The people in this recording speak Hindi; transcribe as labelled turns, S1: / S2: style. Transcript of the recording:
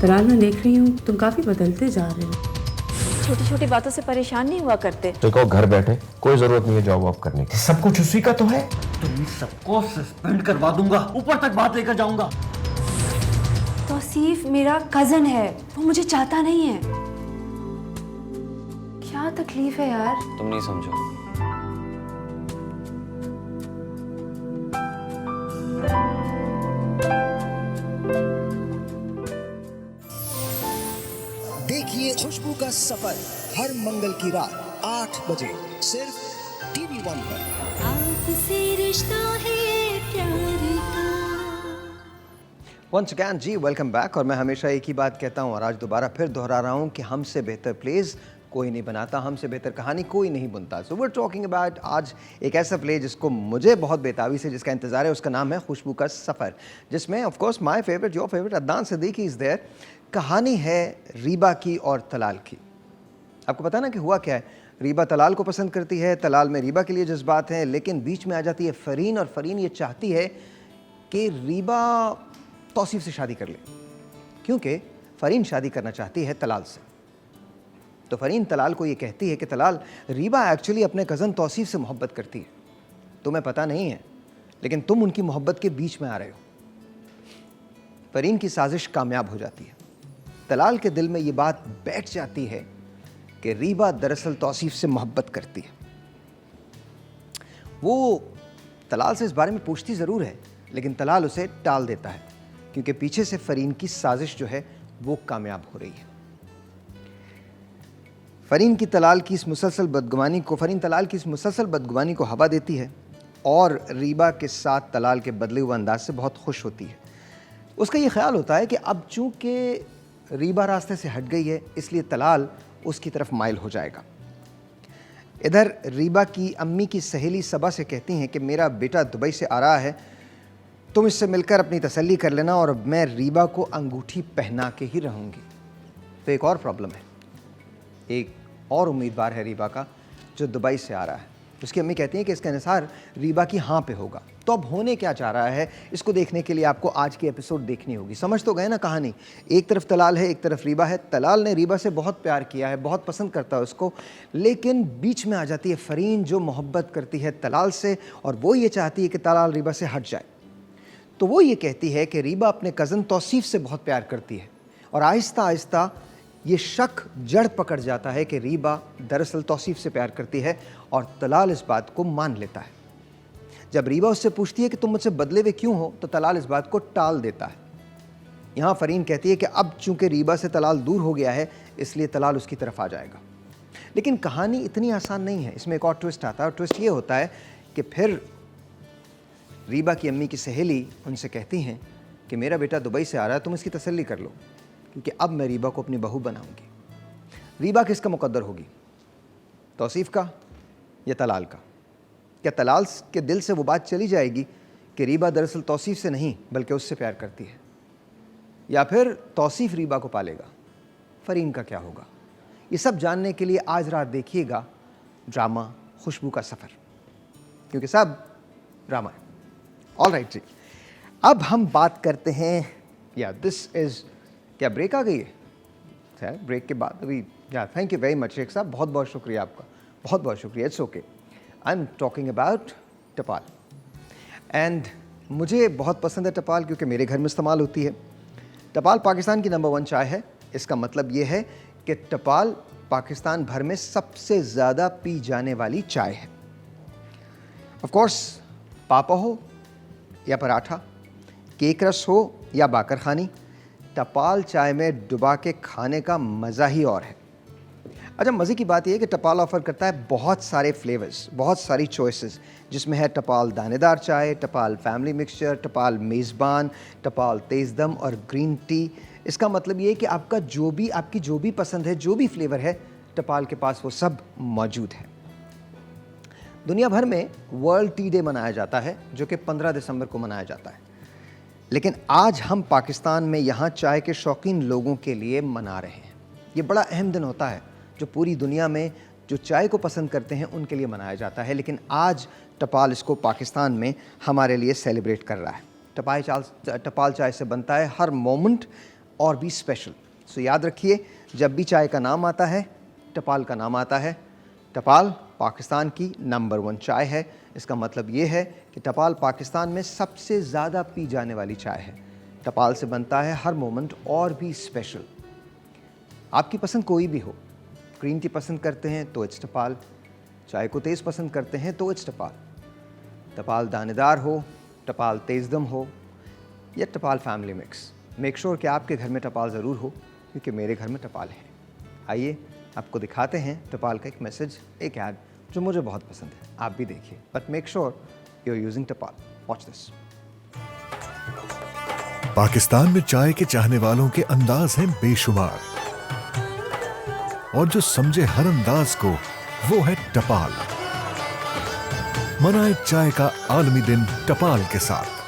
S1: तलाल, मैं देख रही हूँ तुम काफी बदलते जा रहे हो।
S2: छोटी छोटी बातों से परेशान नहीं हुआ करते।
S3: तो कहो घर बैठे, कोई जरूरत नहीं है जॉब वॉब करने की, सब कुछ उसी का तो है।
S4: तुम सबको सस्पेंड करवा दूंगा, ऊपर तक बात लेकर जाऊंगा।
S2: तौसीफ मेरा कजन है, वो मुझे चाहता नहीं है। क्या तकलीफ है यार?
S5: तुम नहीं समझो।
S6: देखिए खुशबू का सफर हर मंगल की रात 8 बजे सिर्फ TV1 पर।
S7: आपसे रिश्ता है प्यार का।
S8: वंस अगैन जी, वेलकम बैक। और मैं हमेशा एक ही बात कहता हूँ और आज दोबारा फिर दोहरा रहा हूँ कि हमसे बेहतर प्लेस कोई नहीं बनाता, हमसे बेहतर कहानी कोई नहीं बुनता। So we are talking about आज एक ऐसा प्ले जिसको मुझे बहुत बेताबी से जिसका इंतजार है, उसका नाम है खुशबू का सफ़र, जिसमें of course my favourite, your favourite Adnan Siddiqui is there. कहानी है रीबा की और तलाल की। आपको पता ना कि हुआ क्या है, रीबा तलाल को पसंद करती है, तलाल में रीबा के लिए जज्बात हैं, लेकिन बीच में आ जाती है फ़रीन, और फ़रीन ये चाहती है कि रीबा तौसीफ से शादी कर ले, क्योंकि फ़रीन शादी करना चाहती है तलाल से। तो फ़रीन तलाल को ये कहती है कि तलाल, रीबा एक्चुअली अपने कज़न तौसीफ से मोहब्बत करती है, तुम्हें पता नहीं है, लेकिन तुम उनकी मोहब्बत के बीच में आ रहे हो। फ़रीन की साजिश कामयाब हो जाती है। तलाल के दिल में ये बात बैठ जाती है कि रीबा दरअसल तौसीफ से मोहब्बत करती है। वो तलाल से इस बारे में पूछती ज़रूर है, लेकिन तलाल उसे टाल देता है, क्योंकि पीछे से फ़रीन की साजिश जो है वो कामयाब हो रही है। फ़रीन तलाल की इस मुसलसल बदगुमानी को हवा देती है और रीबा के साथ तलाल के बदले हुए अंदाज से बहुत खुश होती है। उसका ये ख्याल होता है कि अब चूँकि रीबा रास्ते से हट गई है, इसलिए तलाल उसकी तरफ माइल हो जाएगा। इधर रीबा की अम्मी की सहेली सबा से कहती हैं कि मेरा बेटा दुबई से आ रहा है, तुम इससे मिलकर अपनी तसल्ली कर लेना और मैं रीबा को अंगूठी पहना के ही रहूँगी। तो एक और प्रॉब्लम है, एक और उम्मीदवार है रीबा का जो दुबई से आ रहा है। उसकी अम्मी कहती हैं कि इसका निसार रीबा की हाँ पे होगा। तो अब होने क्या चाह रहा है, इसको देखने के लिए आपको आज की एपिसोड देखनी होगी। समझ तो गए ना कहानी, एक तरफ तलाल है, एक तरफ रीबा है। तलाल ने रीबा से बहुत प्यार किया है, बहुत पसंद करता है उसको, लेकिन बीच में आ जाती है फ़रीन जो मोहब्बत करती है तलाल से, और वो ये चाहती है कि तलाल रीबा से हट जाए। तो वो ये कहती है कि रीबा अपने कज़न तौसीफ से बहुत प्यार करती है, और आहिस्ता आहिस्ता ये शक जड़ पकड़ जाता है कि रीबा दरअसल तौसीफ से प्यार करती है, और तलाल इस बात को मान लेता है। जब रीबा उससे पूछती है कि तुम मुझसे बदले हुए क्यों हो, तो तलाल इस बात को टाल देता है। यहाँ फ़रीन कहती है कि अब चूंकि रीबा से तलाल दूर हो गया है, इसलिए तलाल उसकी तरफ आ जाएगा। लेकिन कहानी इतनी आसान नहीं है, इसमें एक और ट्विस्ट आता है, और ट्विस्ट ये होता है कि फिर रीबा की अम्मी की सहेली उनसे कहती हैं कि मेरा बेटा दुबई से आ रहा है, तुम इसकी तसल्ली कर लो, क्योंकि अब मैं रीबा को अपनी बहू बनाऊंगी। रीबा किसका मुकद्दर होगी, तौसीफ का या तलाल का? क्या तलाल के दिल से वो बात चली जाएगी कि रीबा दरअसल तौसीफ से नहीं बल्कि उससे प्यार करती है, या फिर तौसीफ रीबा को पालेगा? फ़रीन का क्या होगा? ये सब जानने के लिए आज रात देखिएगा ड्रामा खुशबू का सफ़र, क्योंकि सब ड्रामा है। ऑल राइट जी, अब हम बात करते हैं, या दिस इज़, क्या ब्रेक आ गई है? सर ब्रेक के बाद अभी, या thank you very much Sheikh साहब, बहुत बहुत शुक्रिया आपका, बहुत बहुत शुक्रिया। It's okay. I am talking about टपाल, एंड मुझे बहुत पसंद है टपाल, क्योंकि मेरे घर में इस्तेमाल होती है। टपाल पाकिस्तान की नंबर 1 चाय है। इसका मतलब ये है कि टपाल पाकिस्तान भर में सबसे ज़्यादा पी जाने वाली चाय है। ऑफ कोर्स, पापा हो या पराठा, केक रस हो या बाकरखानी, टपाल चाय में डुबा के खाने का मज़ा ही और है। अच्छा, मज़े की बात यह है कि टपाल ऑफ़र करता है बहुत सारे फ्लेवर्स, बहुत सारी चॉइसेस, जिसमें है टपाल दानेदार चाय, टपाल फैमिली मिक्सचर, टपाल मेज़बान, टपाल तेज़ दम और ग्रीन टी। इसका मतलब ये है कि आपकी जो भी पसंद है, जो भी फ्लेवर है, टपाल के पास वो सब मौजूद है। दुनिया भर में वर्ल्ड टी डे मनाया जाता है, जो कि 15 दिसंबर को मनाया जाता है, लेकिन आज हम पाकिस्तान में यहाँ चाय के शौकीन लोगों के लिए मना रहे हैं। ये बड़ा अहम दिन होता है, जो पूरी दुनिया में जो चाय को पसंद करते हैं उनके लिए मनाया जाता है, लेकिन आज टपाल इसको पाकिस्तान में हमारे लिए सेलिब्रेट कर रहा है। टपाल चाय से बनता है हर मोमेंट और भी स्पेशल। सो याद रखिए, जब भी चाय का नाम आता है टपाल का नाम आता है। टपाल पाकिस्तान की नंबर 1 चाय है। इसका मतलब ये है कि टपाल पाकिस्तान में सबसे ज़्यादा पी जाने वाली चाय है। टपाल से बनता है हर मोमेंट और भी स्पेशल। आपकी पसंद कोई भी हो, ग्रीन टी पसंद करते हैं तो इट्स टपाल, चाय को तेज़ पसंद करते हैं तो इट्स टपाल। टपाल दानेदार हो, टपाल तेज़दम हो या टपाल फैमिली मिक्स, मेक श्योर कि आपके घर में टपाल ज़रूर हो, क्योंकि मेरे घर में टपाल है। आइए आपको दिखाते हैं टपाल का एक मैसेज, एक ऐड जो मुझे बहुत पसंद है। आप भी देखिए, but make sure you are using टपाल। Watch this.
S5: पाकिस्तान में चाय के चाहने वालों के अंदाज हैं बेशुमार, और जो समझे हर अंदाज को वो है टपाल। मनाए चाय का आलमी दिन टपाल के साथ।